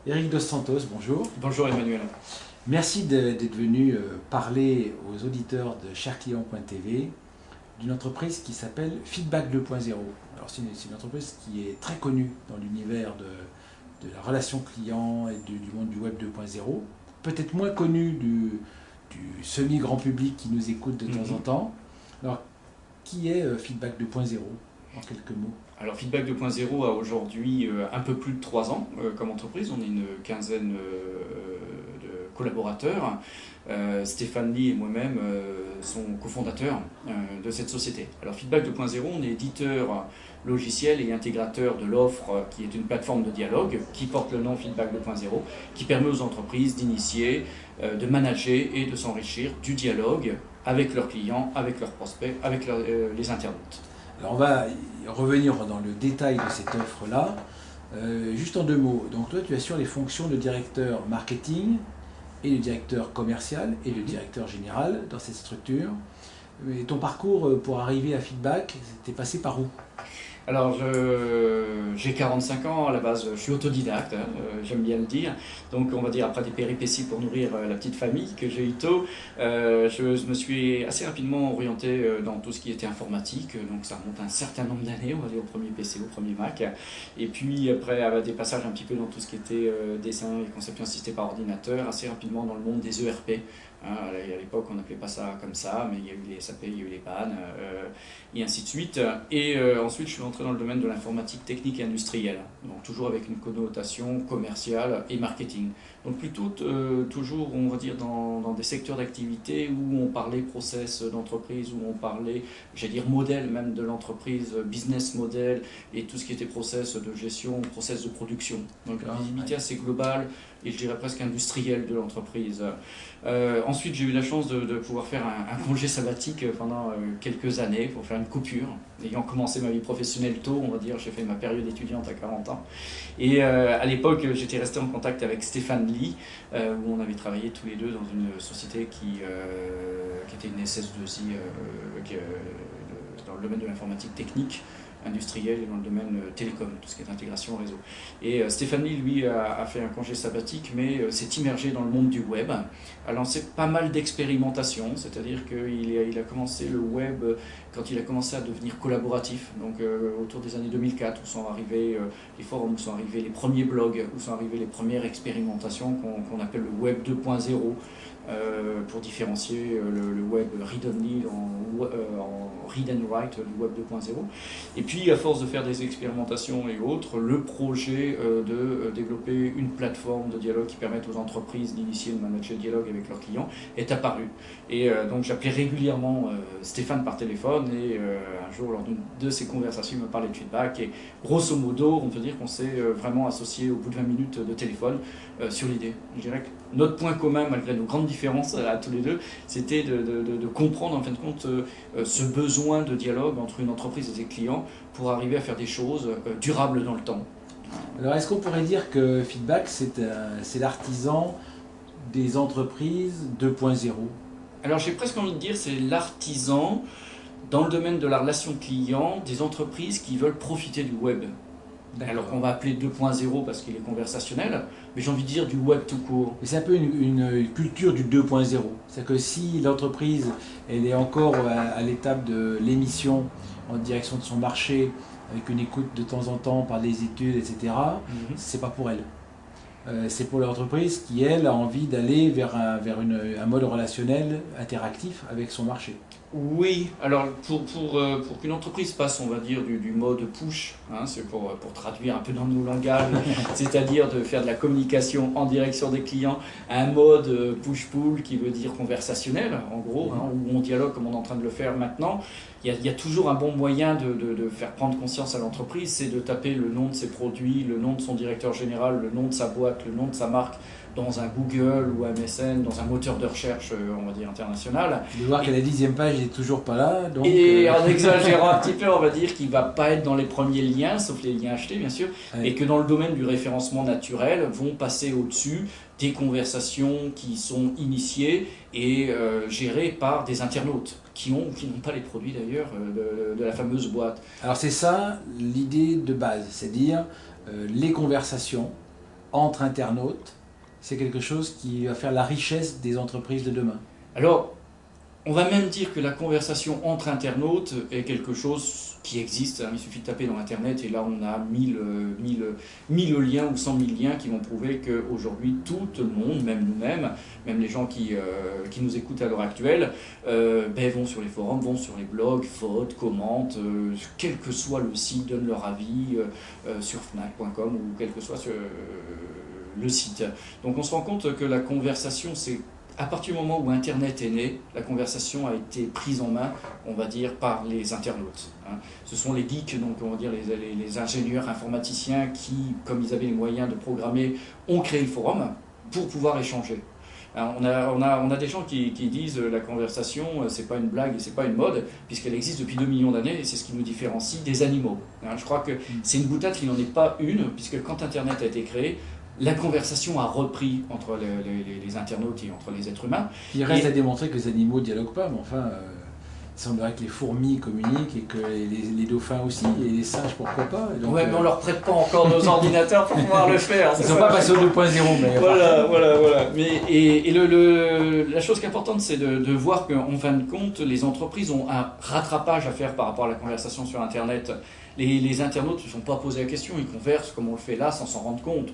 Eric Dos Santos, bonjour. Bonjour Emmanuel. Merci d'être venu parler aux auditeurs de CherClient.tv d'une entreprise qui s'appelle Feedback 2.0. Alors c'est une entreprise qui est très connue dans l'univers de la relation client et du monde du web 2.0, peut-être moins connue du semi-grand public qui nous écoute de temps en temps. Alors, qui est Feedback 2.0 en quelques mots? Alors Feedback 2.0 a aujourd'hui un peu plus de 3 ans comme entreprise. On est une quinzaine de collaborateurs. Stéphane Lee et moi-même sont cofondateurs de cette société. Alors Feedback 2.0, on est éditeur logiciel et intégrateur de l'offre qui est une plateforme de dialogue qui porte le nom Feedback 2.0, qui permet aux entreprises d'initier, de manager et de s'enrichir du dialogue avec leurs clients, avec leurs prospects, avec les internautes. Alors on va revenir dans le détail de cette offre-là. Juste en 2 mots, donc toi tu assures les fonctions de directeur marketing et de directeur commercial et de directeur général dans cette structure. Et ton parcours pour arriver à Feedback, c'était passé par où? Alors, j'ai 45 ans, à la base, je suis autodidacte, j'aime bien le dire. Donc, on va dire, après des péripéties pour nourrir la petite famille que j'ai eu tôt, je me suis assez rapidement orienté dans tout ce qui était informatique. Donc, ça remonte à un certain nombre d'années, on va dire, au premier PC, au premier Mac. Et puis, après, des passages un petit peu dans tout ce qui était dessin et conception assistée par ordinateur, assez rapidement dans le monde des ERP. À l'époque, on n'appelait pas ça comme ça, mais il y a eu les SAP, il y a eu les PAN, et ainsi de suite. Et ensuite, je suis entré dans le domaine de l'informatique technique et industrielle, donc toujours avec une connotation commerciale et marketing. Donc plutôt toujours, on va dire, dans des secteurs d'activité où on parlait process d'entreprise, où on parlait, j'allais dire, modèle même de l'entreprise, business model, et tout ce qui était process de gestion, process de production. Donc une visibilité assez globale, et je dirais presque industrielle de l'entreprise. Ensuite, j'ai eu la chance de pouvoir faire un congé sabbatique pendant quelques années pour faire une coupure. Ayant commencé ma vie professionnelle tôt, on va dire, j'ai fait ma période étudiante à 40 ans. Et à l'époque, j'étais resté en contact avec Stéphane Lee, où on avait travaillé tous les deux dans une société qui était une SS2I dans le domaine de l'informatique technique, industriel et dans le domaine télécom, tout ce qui est intégration réseau. Et Stéphane Lee, lui, a fait un congé sabbatique, mais s'est immergé dans le monde du web, a lancé pas mal d'expérimentations, c'est-à-dire qu'il a commencé le web quand il a commencé à devenir collaboratif, donc autour des années 2004, où sont arrivés les forums, où sont arrivés les premiers blogs, où sont arrivées les premières expérimentations qu'on appelle le web 2.0, pour différencier le web read-only en read and write du web 2.0. Et puis, à force de faire des expérimentations et autres, le projet de développer une plateforme de dialogue qui permette aux entreprises d'initier et de manager le dialogue avec leurs clients est apparu. Et donc, j'appelais régulièrement Stéphane par téléphone, et un jour, lors d'une de ces conversations, il me parlait de feedback, et grosso modo, on peut dire qu'on s'est vraiment associé au bout de 20 minutes de téléphone sur l'idée. Je dirais que notre point commun, malgré nos grandes différences à tous les deux, c'était de comprendre en fin de compte ce besoin de dialogue entre une entreprise et ses clients pour arriver à faire des choses durables dans le temps. Alors est-ce qu'on pourrait dire que Feedback c'est l'artisan des entreprises 2.0? Alors j'ai presque envie de dire c'est l'artisan dans le domaine de la relation client des entreprises qui veulent profiter du web. Alors qu'on va appeler 2.0 parce qu'il est conversationnel, mais j'ai envie de dire du web tout court. C'est un peu une culture du 2.0. C'est-à-dire que si l'entreprise elle est encore à l'étape de l'émission en direction de son marché, avec une écoute de temps en temps par des études, etc., c'est pas pour elle. C'est pour l'entreprise qui, elle, a envie d'aller vers un mode relationnel interactif avec son marché. Oui, alors pour qu'une entreprise passe, on va dire, du mode push, hein, c'est pour traduire un peu dans nos langages, c'est-à-dire de faire de la communication en direction des clients, à un mode push-pull qui veut dire conversationnel, en gros, hein, où on dialogue comme on est en train de le faire maintenant. Il y a toujours un bon moyen de faire prendre conscience à l'entreprise, c'est de taper le nom de ses produits, le nom de son directeur général, le nom de sa boîte, le nom de sa marque, dans un Google ou un MSN, dans un moteur de recherche, on va dire, international. De voir que la 10e page n'est toujours pas là. Donc et en exagérant un petit peu, on va dire qu'il ne va pas être dans les premiers liens, sauf les liens achetés, bien sûr, et que dans le domaine du référencement naturel, vont passer au-dessus des conversations qui sont initiées et gérées par des internautes qui n'ont pas les produits d'ailleurs de la fameuse boîte. Alors c'est ça l'idée de base, c'est-à-dire les conversations entre internautes, c'est quelque chose qui va faire la richesse des entreprises de demain. Alors, on va même dire que la conversation entre internautes est quelque chose qui existe. Il suffit de taper dans Internet et là on a 1000 liens ou 100 000 liens qui vont prouver qu'aujourd'hui tout le monde, même nous-mêmes, même les gens qui nous écoutent à l'heure actuelle, vont sur les forums, vont sur les blogs, votent, commentent, quel que soit le site, donnent leur avis sur fnac.com ou quel que soit le site. Donc on se rend compte que la conversation, c'est à partir du moment où Internet est né, la conversation a été prise en main, on va dire, par les internautes. Ce sont les geeks, donc on va dire les ingénieurs informaticiens qui, comme ils avaient les moyens de programmer, ont créé le forum pour pouvoir échanger. On a des gens qui disent la conversation, c'est pas une blague et c'est pas une mode, puisqu'elle existe depuis 2 millions d'années et c'est ce qui nous différencie des animaux. Je crois que c'est une boutade qui n'en est pas une, puisque quand Internet a été créé, la conversation a repris entre les internautes et entre les êtres humains. Il reste à démontrer que les animaux ne dialoguent pas, mais enfin, il semblerait que les fourmis communiquent et que les dauphins aussi, et les singes, pourquoi pas. Donc, mais on leur prête pas encore nos ordinateurs pour pouvoir le faire. Ils ne sont pas passés au 2.0, mais... Voilà. Mais, la chose qui est importante, c'est de voir qu'en fin de compte, les entreprises ont un rattrapage à faire par rapport à la conversation sur Internet. Les internautes ne se sont pas posé la question, ils conversent comme on le fait là sans s'en rendre compte.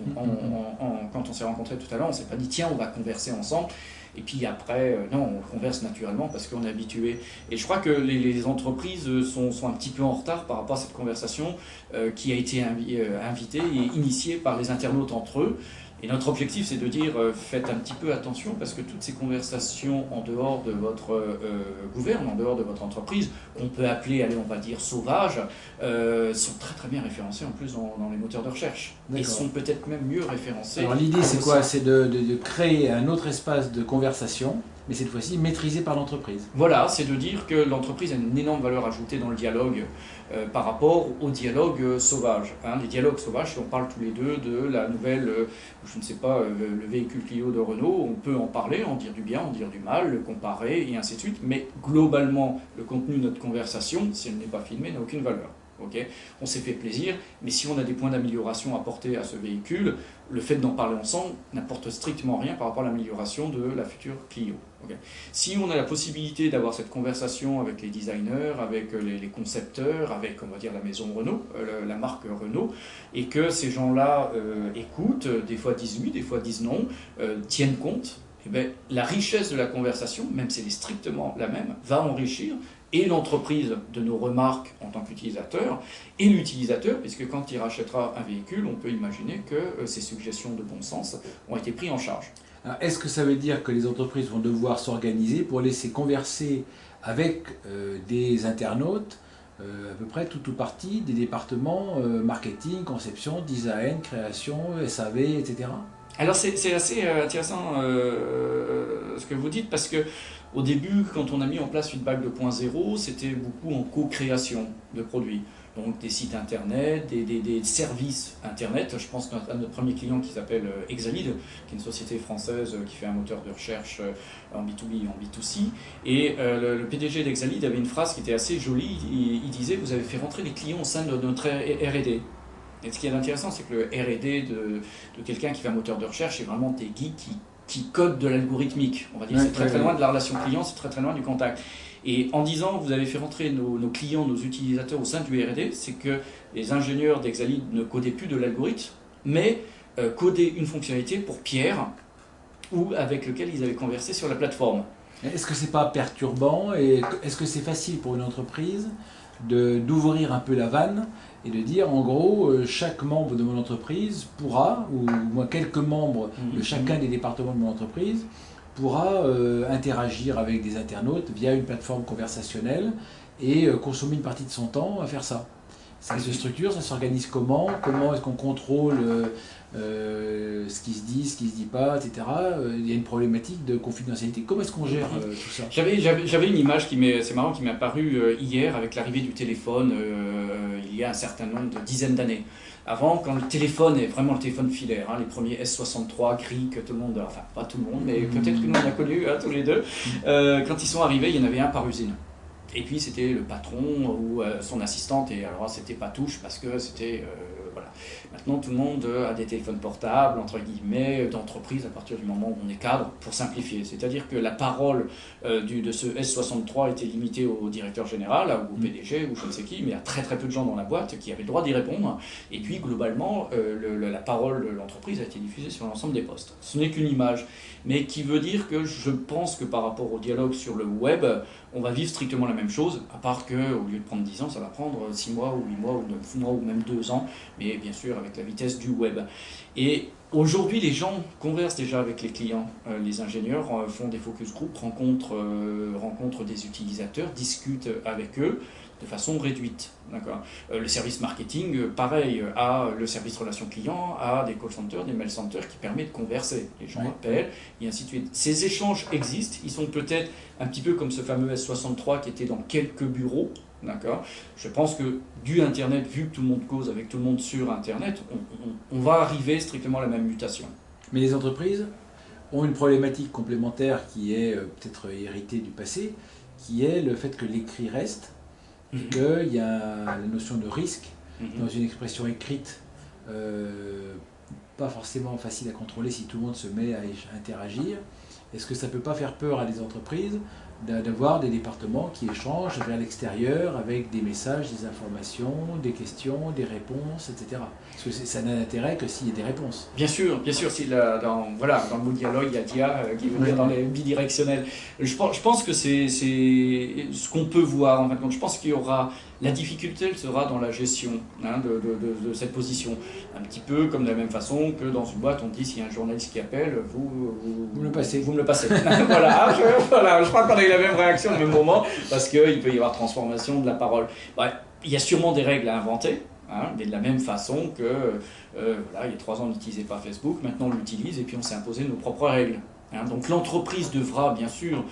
Quand on s'est rencontrés tout à l'heure, on ne s'est pas dit tiens, on va converser ensemble. Et puis après, non, on converse naturellement parce qu'on est habitué. Et je crois que les entreprises sont un petit peu en retard par rapport à cette conversation qui a été invitée et initiée par les internautes entre eux. Et notre objectif, c'est de dire, faites un petit peu attention, parce que toutes ces conversations en dehors de votre gouverne, en dehors de votre entreprise, qu'on peut appeler, allez, on va dire, sauvages, sont très très bien référencées en plus dans les moteurs de recherche. Et sont peut-être même mieux référencées. Alors l'idée, c'est quoi? C'est de créer un autre espace de conversation, mais cette fois-ci maîtrisé par l'entreprise. Voilà, c'est de dire que l'entreprise a une énorme valeur ajoutée dans le dialogue par rapport au dialogue sauvage. Les dialogues sauvages, si on parle tous les deux de la nouvelle, je ne sais pas, le véhicule Clio de Renault, on peut en parler, en dire du bien, en dire du mal, le comparer et ainsi de suite, mais globalement, le contenu de notre conversation, si elle n'est pas filmée, n'a aucune valeur. Okay, on s'est fait plaisir, mais si on a des points d'amélioration à apporter à ce véhicule, le fait d'en parler ensemble n'apporte strictement rien par rapport à l'amélioration de la future Clio. Okay. Si on a la possibilité d'avoir cette conversation avec les designers, avec les concepteurs, avec, on va dire, la maison Renault, la marque Renault, et que ces gens-là écoutent, des fois disent oui, des fois disent non, tiennent compte, eh bien, la richesse de la conversation, même si elle est strictement la même, va enrichir et l'entreprise de nos remarques en tant qu'utilisateur, et l'utilisateur, puisque quand il rachètera un véhicule, on peut imaginer que ces suggestions de bon sens ont été prises en charge. Est-ce que ça veut dire que les entreprises vont devoir s'organiser pour laisser converser avec des internautes, à peu près tout ou partie, des départements marketing, conception, design, création, SAV, etc. Alors c'est assez intéressant ce que vous dites, parce que au début, quand on a mis en place Feedback 2.0, c'était beaucoup en co-création de produits. Donc des sites internet, des services internet. Je pense à notre premier client qui s'appelle Exalid, qui est une société française qui fait un moteur de recherche en B2B et en B2C. Et le PDG d'Exalid avait une phrase qui était assez jolie. Il disait « Vous avez fait rentrer les clients au sein de notre R&D ». Et ce qui est intéressant, c'est que le R&D de quelqu'un qui fait un moteur de recherche, c'est vraiment des geeks qui codent de l'algorithmique. On va dire c'est très loin de la relation client, c'est très loin du contact. Et en disant vous avez fait rentrer nos clients, nos utilisateurs au sein du R&D, c'est que les ingénieurs d'Exalid ne codaient plus de l'algorithme, mais codaient une fonctionnalité pour Pierre, ou avec lequel ils avaient conversé sur la plateforme. Est-ce que c'est pas perturbant et est-ce que c'est facile pour une entreprise d'ouvrir un peu la vanne et de dire en gros chaque membre de mon entreprise pourra, ou moins quelques membres de chacun des départements de mon entreprise pourra interagir avec des internautes via une plateforme conversationnelle et consommer une partie de son temps à faire ça. Ça se structure, ça s'organise comment est-ce qu'on contrôle ce qui se dit, ce qui ne se dit pas, etc. Il y a une problématique de confidentialité. Comment est-ce qu'on gère tout ça? J'avais une image c'est marrant, qui m'est apparue hier avec l'arrivée du téléphone il y a un certain nombre de dizaines d'années. Avant, quand le téléphone est vraiment le téléphone filaire, les premiers S63 gris que tout le monde, enfin pas tout le monde, mais peut-être que nous on a connu tous les deux, quand ils sont arrivés, il y en avait un par usine. Et puis c'était le patron ou son assistante, et alors c'était pas touche parce que c'était voilà. Maintenant, tout le monde a des téléphones portables, entre guillemets, d'entreprise à partir du moment où on est cadre, pour simplifier. C'est-à-dire que la parole de ce S63 était limitée au directeur général, ou au PDG, ou je ne sais qui, mais il y a très très peu de gens dans la boîte qui avaient le droit d'y répondre. Et puis, globalement, la parole de l'entreprise a été diffusée sur l'ensemble des postes. Ce n'est qu'une image, mais qui veut dire que je pense que par rapport au dialogue sur le web, on va vivre strictement la même chose, à part qu'au lieu de prendre 10 ans, ça va prendre 6 mois, ou 8 mois, ou 9 mois, ou même 2 ans, mais bien sûr avec la vitesse du web. Et aujourd'hui, les gens conversent déjà avec les clients. Les ingénieurs font des focus group, rencontrent des utilisateurs, discutent avec eux de façon réduite. Le service marketing, pareil, a le service relations clients, a des call centers, des mail centers qui permettent de converser. Les gens appellent, et ainsi de suite. Ces échanges existent, ils sont peut-être un petit peu comme ce fameux S63 qui était dans quelques bureaux. Je pense que du Internet, vu que tout le monde cause avec tout le monde sur Internet, on va arriver strictement à la même mutation. Mais les entreprises ont une problématique complémentaire qui est peut-être héritée du passé, qui est le fait que l'écrit reste, et qu'il y a la notion de risque dans une expression écrite, pas forcément facile à contrôler si tout le monde se met à interagir. Est-ce que ça ne peut pas faire peur à des entreprises d'avoir des départements qui échangent vers l'extérieur avec des messages, des informations, des questions, des réponses, etc. Parce que ça n'a d'intérêt que s'il y a des réponses. Bien sûr, dans le mot dialogue, il y a dia qui veut dire dans les bidirectionnels. Je pense que c'est ce qu'on peut voir. En fait, je pense qu'il y aura... La difficulté, elle sera dans la gestion de cette position. Un petit peu comme de la même façon que dans une boîte, on dit s'il y a un journaliste qui appelle, vous me le passez. Voilà, je crois qu'on a eu la même réaction au même moment, parce qu'il peut y avoir transformation de la parole. Bref, il y a sûrement des règles à inventer. Mais de la même façon que, il y a 3 ans, on n'utilisait pas Facebook, maintenant on l'utilise et puis on s'est imposé nos propres règles. Donc l'entreprise devra bien sûr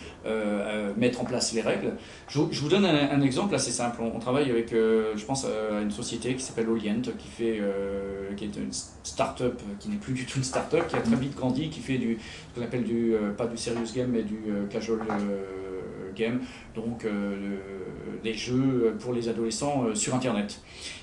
mettre en place les règles. Je vous donne un exemple assez simple. On travaille avec, je pense, une société qui s'appelle Olient, qui est une start-up, qui n'est plus du tout une start-up, qui a très vite grandi, qui fait ce qu'on appelle pas du serious game, mais du casual game, donc des jeux pour les adolescents sur Internet.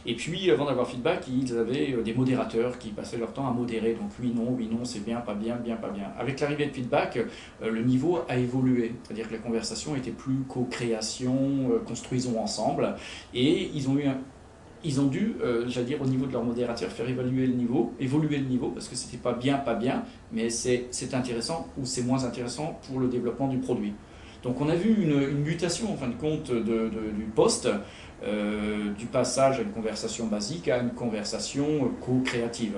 Et puis, avant d'avoir feedback, ils avaient des modérateurs qui passaient leur temps à modérer, donc oui, non, c'est bien, pas bien, pas bien. Avec l'arrivée de feedback, le niveau a évolué, c'est-à-dire que la conversation était plus co-création, construisons ensemble, et ils ont dû, j'allais dire, au niveau de leur modérateur, faire évoluer le niveau, parce que c'était pas bien, mais c'est intéressant ou c'est moins intéressant pour le développement du produit. Donc on a vu une mutation en fin de compte du poste, du passage à une conversation basique à une conversation co-créative.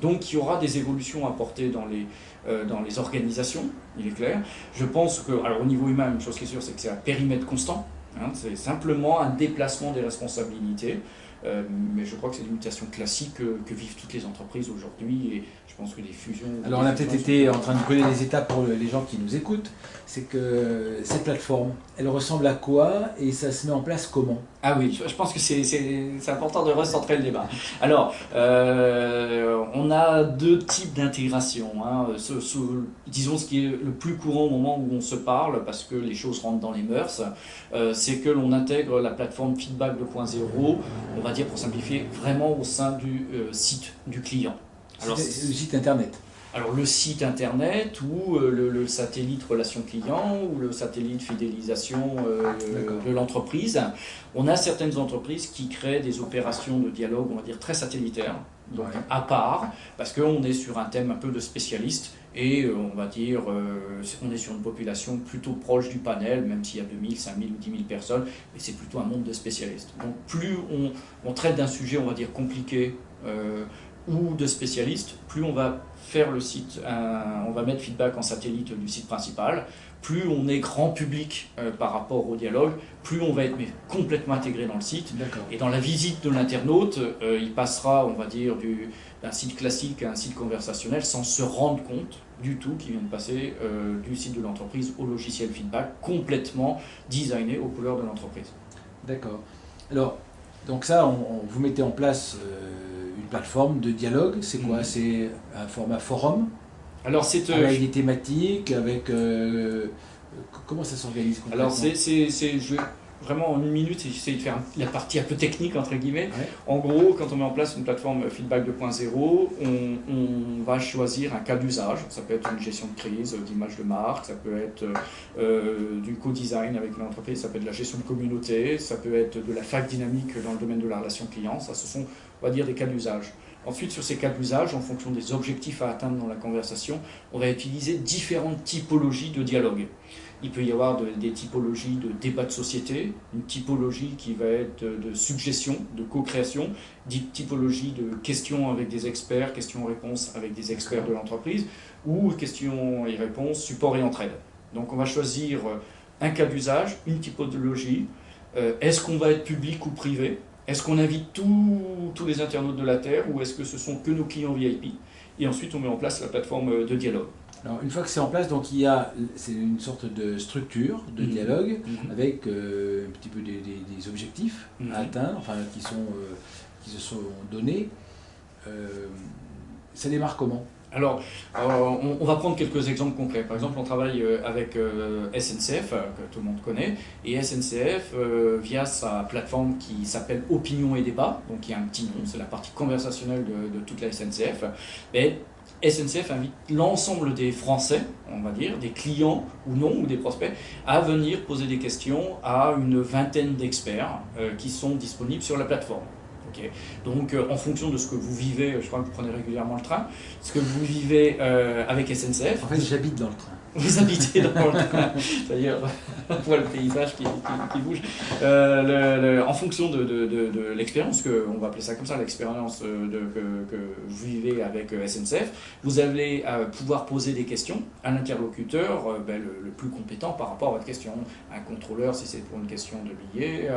Donc il y aura des évolutions à apporter dans les organisations, il est clair. Je pense que, alors au niveau humain, une chose qui est sûre, c'est que c'est un périmètre constant, c'est simplement un déplacement des responsabilités. Mais je crois que c'est une mutation classique que vivent toutes les entreprises aujourd'hui, et je pense que les fusions... Alors on a peut-être été en train de coller les étapes pour les gens qui nous écoutent. C'est que cette plateforme, elle ressemble à quoi et ça se met en place comment? Ah oui, je pense que c'est important de recentrer le débat. Alors, on a 2 types d'intégration. Disons ce qui est le plus courant au moment où on se parle, parce que les choses rentrent dans les mœurs, c'est que l'on intègre la plateforme Feedback 2.0, on va dire pour simplifier, vraiment au sein du site du client. Alors, c'est le site internet. Alors le site internet ou le satellite relation client ou le satellite fidélisation de l'entreprise. On a certaines entreprises qui créent des opérations de dialogue, on va dire, très satellitaires, donc à part, parce qu'on est sur un thème un peu de spécialiste et on va dire, on est sur une population plutôt proche du panel, même s'il y a 2000, 5000 ou 10 000 personnes, mais c'est plutôt un monde de spécialistes. Donc plus on traite d'un sujet, on va dire, compliqué, ou de spécialistes, plus on va faire le site, on va mettre feedback en satellite du site principal, plus on est grand public par rapport au dialogue, plus on va être complètement intégré dans le site. Et dans la visite de l'internaute, il passera, on va dire, d'un site classique à un site conversationnel sans se rendre compte du tout qu'il vient de passer du site de l'entreprise au logiciel feedback complètement designé aux couleurs de l'entreprise. D'accord. Alors, donc ça, vous mettez en place une plateforme de dialogue, c'est quoi? C'est un format forum? Alors c'est avec des thématiques, avec comment ça s'organise concrètement? Alors vraiment en une minute, j'essaie de faire la partie un peu technique, entre guillemets. Ouais. En gros, quand on met en place une plateforme Feedback 2.0, on va choisir un cas d'usage. Ça peut être une gestion de crise, d'image de marque, ça peut être du co-design avec une entreprise, ça peut être de la gestion de communauté, ça peut être de la fac dynamique dans le domaine de la relation client. Ça, ce sont, on va dire, des cas d'usage. Ensuite, sur ces cas d'usage, en fonction des objectifs à atteindre dans la conversation, on va utiliser différentes typologies de dialogue. Il peut y avoir des typologies de débat de société, une typologie qui va être de suggestion, de co-création, une typologie de questions avec des experts, questions-réponses avec des experts de l'entreprise, ou questions et réponses, support et entraide. Donc on va choisir un cas d'usage, une typologie. Est-ce qu'on va être public ou privé? Est-ce qu'on invite tous les internautes de la Terre ou est-ce que ce sont que nos clients VIP? Et ensuite, on met en place la plateforme de dialogue. Alors, une fois que c'est en place, donc c'est une sorte de structure de dialogue avec un petit peu des objectifs à atteindre, enfin qui se sont donnés. Ça démarre comment? Alors, on va prendre quelques exemples concrets. Par exemple, on travaille avec SNCF, que tout le monde connaît, et SNCF, via sa plateforme qui s'appelle Opinion et Débat, donc il y a un petit nom, c'est la partie conversationnelle de toute la SNCF, et SNCF invite l'ensemble des Français, on va dire, des clients ou non, ou des prospects, à venir poser des questions à une vingtaine d'experts qui sont disponibles sur la plateforme. Okay. Donc en fonction de ce que vous vivez, je crois que vous prenez régulièrement le train, ce que vous vivez avec SNCF. En fait, j'habite dans le train. Vous habitez dans le train, c'est-à-dire on voit le paysage qui bouge. En fonction de l'expérience, on va appeler ça comme ça, l'expérience que vous vivez avec SNCF, vous allez pouvoir poser des questions à l'interlocuteur le plus compétent par rapport à votre question. Un contrôleur si c'est pour une question de billets,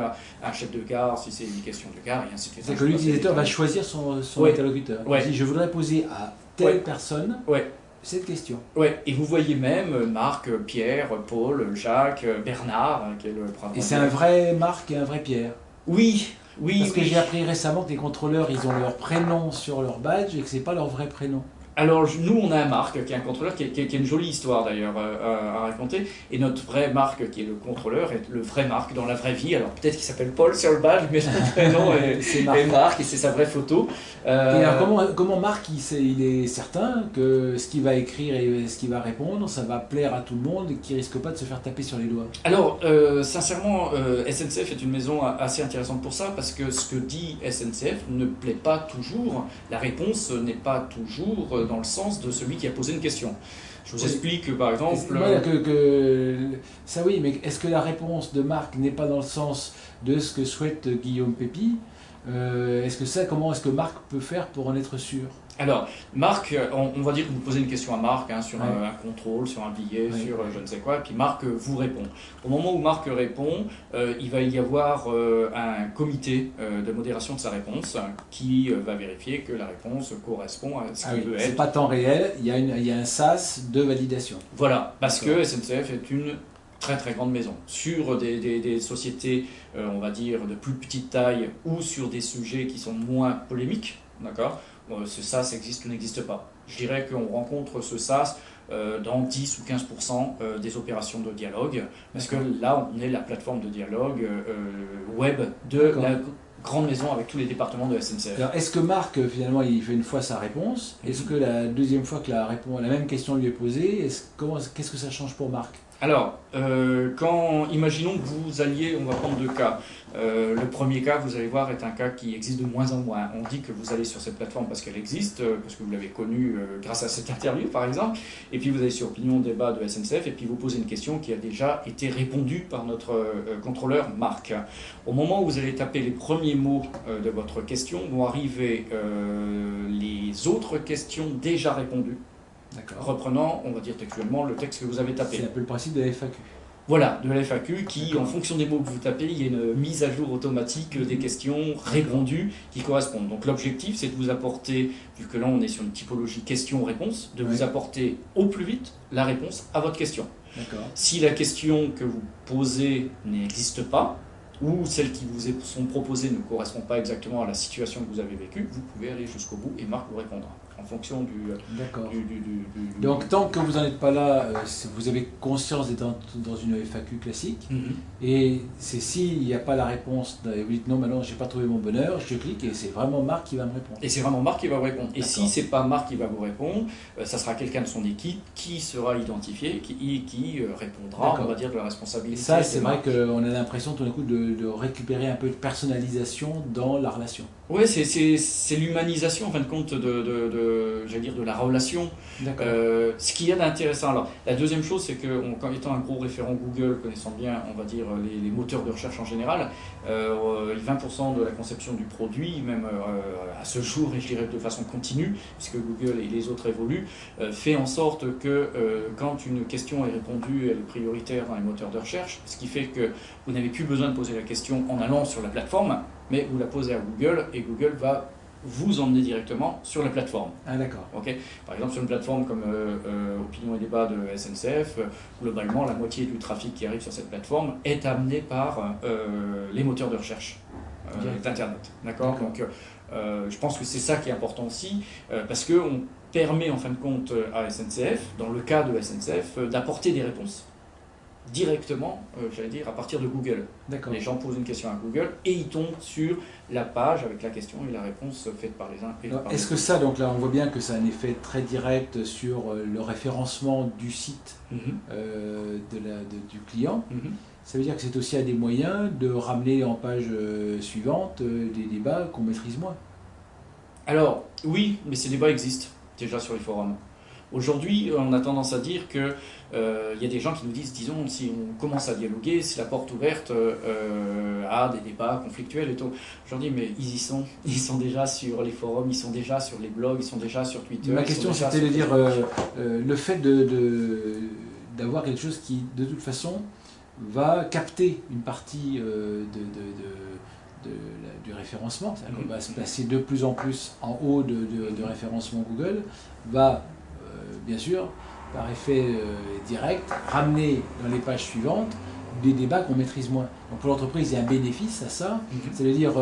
un chef de gare si c'est une question de gare, et ainsi de suite. C'est que l'utilisateur va choisir son interlocuteur. Ouais. Si je voudrais poser à telle personne. Ouais. Cette question. Ouais, et vous voyez même Marc, Pierre, Paul, Jacques, Bernard, qui est le Et c'est un vrai Marc et un vrai Pierre. Oui, oui. Parce que j'ai appris récemment que les contrôleurs, ils ont leur prénom sur leur badge et que c'est pas leur vrai prénom. Alors nous, on a un Marc qui est un contrôleur qui a une jolie histoire d'ailleurs à raconter. Et notre vrai Marc qui est le contrôleur est le vrai Marc dans la vraie vie. Alors peut-être qu'il s'appelle Paul sur le badge, mais son prénom est Marc et c'est sa vraie photo. Et alors comment Marc il est certain que ce qu'il va écrire et ce qu'il va répondre, ça va plaire à tout le monde et qu'il risque pas de se faire taper sur les doigts? Alors sincèrement, SNCF est une maison assez intéressante pour ça parce que ce que dit SNCF ne plaît pas toujours. La réponse n'est pas toujours dans le sens de celui qui a posé une question. Je vous explique par exemple... Ça oui, mais est-ce que la réponse de Marc n'est pas dans le sens de ce que souhaite Guillaume Pépi? Comment est-ce que Marc peut faire pour en être sûr? Alors, Marc, on va dire que vous posez une question à Marc sur un contrôle, sur un billet, sur je ne sais quoi, et puis Marc vous répond. Au moment où Marc répond, il va y avoir un comité de modération de sa réponse qui va vérifier que la réponse correspond à ce qu'il veut être. C'est pas temps réel, il y a un SAS de validation. Voilà, parce que SNCF est une très très grande maison. Sur des sociétés, on va dire, de plus petite taille ou sur des sujets qui sont moins polémiques, d'accord, ce SAS existe ou n'existe pas. Je dirais qu'on rencontre ce SAS dans 10 ou 15% des opérations de dialogue, parce que là, on est la plateforme de dialogue web de la grande maison avec tous les départements de SNCF. Alors, est-ce que Marc, finalement, il fait une fois sa réponse? Est-ce que la deuxième fois que la même question lui est posée, qu'est-ce que ça change pour Marc? Alors, imaginons que vous alliez, on va prendre deux cas. Le premier cas, vous allez voir, est un cas qui existe de moins en moins. On dit que vous allez sur cette plateforme parce qu'elle existe, parce que vous l'avez connue grâce à cette interview, par exemple. Et puis vous allez sur Opinion Débat de SNCF et puis vous posez une question qui a déjà été répondue par notre contrôleur Marc. Au moment où vous allez taper les premiers mots de votre question, vont arriver les autres questions déjà répondues. Reprenant, on va dire textuellement, le texte que vous avez tapé. C'est un peu le principe de la FAQ. Voilà, de la FAQ qui, en fonction des mots que vous tapez, il y a une mise à jour automatique des questions répondues qui correspondent. Donc l'objectif, c'est de vous apporter, vu que là on est sur une typologie question-réponse, de vous apporter au plus vite la réponse à votre question. Si la question que vous posez n'existe pas, ou celles qui vous sont proposées ne correspondent pas exactement à la situation que vous avez vécue, vous pouvez aller jusqu'au bout et Marc vous répondra. en fonction D'accord. du- Donc tant que vous n'en êtes pas là, vous avez conscience d'être dans une FAQ classique, Mhm. et c'est s'il n'y a pas la réponse, et vous dites non, maintenant j'ai pas trouvé mon bonheur, je clique et c'est vraiment Marc qui va me répondre. Et c'est vraiment Marc qui va vous répondre. Et si D'accord. c'est pas Marc qui va vous répondre, ça sera quelqu'un de son équipe qui sera identifié, qui répondra, D'accord. on va dire, de la Et responsabilité. ça, c'est de vrai Marc. qu'on a l'impression tout d'un coup de récupérer un peu de personnalisation dans la relation. Oui, c'est l'humanisation, en fin de compte, j'allais dire, de la relation. D'accord. Ce qu'il y a d'intéressant, alors, la deuxième chose, c'est qu'en étant un gros référent Google, connaissant bien, on va dire, les moteurs de recherche en général, 20% de la conception du produit, même à ce jour, et je dirais de façon continue, puisque Google et les autres évoluent, fait en sorte que quand une question est répondue, elle est prioritaire dans les moteurs de recherche, ce qui fait que vous n'avez plus besoin de poser la question en allant sur la plateforme, mais vous la posez à Google et Google va vous emmener directement sur la plateforme. Ah d'accord. Okay. Par exemple, sur une plateforme comme Opinion et Débat de SNCF, globalement, la moitié du trafic qui arrive sur cette plateforme est amené par les moteurs de recherche d'Internet. D'accord. Donc, je pense que c'est ça qui est important aussi, parce qu'on permet en fin de compte à SNCF, dans le cas de SNCF, d'apporter des réponses directement, j'allais dire, à partir de Google. D'accord. Les gens posent une question à Google et ils tombent sur la page avec la question et la réponse faite par les uns et par les autres. Est-ce que ça, donc là on voit bien que ça a un effet très direct sur le référencement du site du client. Ça veut dire que c'est aussi un des moyens de ramener en page suivante des débats qu'on maîtrise moins. Alors, oui, mais ces débats existent déjà sur les forums. Aujourd'hui, on a tendance à dire que y a des gens qui nous disent, disons, si on commence à dialoguer, c'est la porte ouverte à des débats conflictuels et tout. Je leur dis, mais ils y sont. Ils sont déjà sur les forums, ils sont déjà sur les blogs, ils sont déjà sur Twitter. Ma question, c'était de dire le fait d'avoir quelque chose qui, de toute façon, va capter une partie du référencement, c'est-à-dire qu'on va se placer de plus en plus en haut de référencement Google, va bien sûr, par effet direct, ramener dans les pages suivantes des débats qu'on maîtrise moins. Donc pour l'entreprise, il y a un bénéfice à ça, c'est-à-dire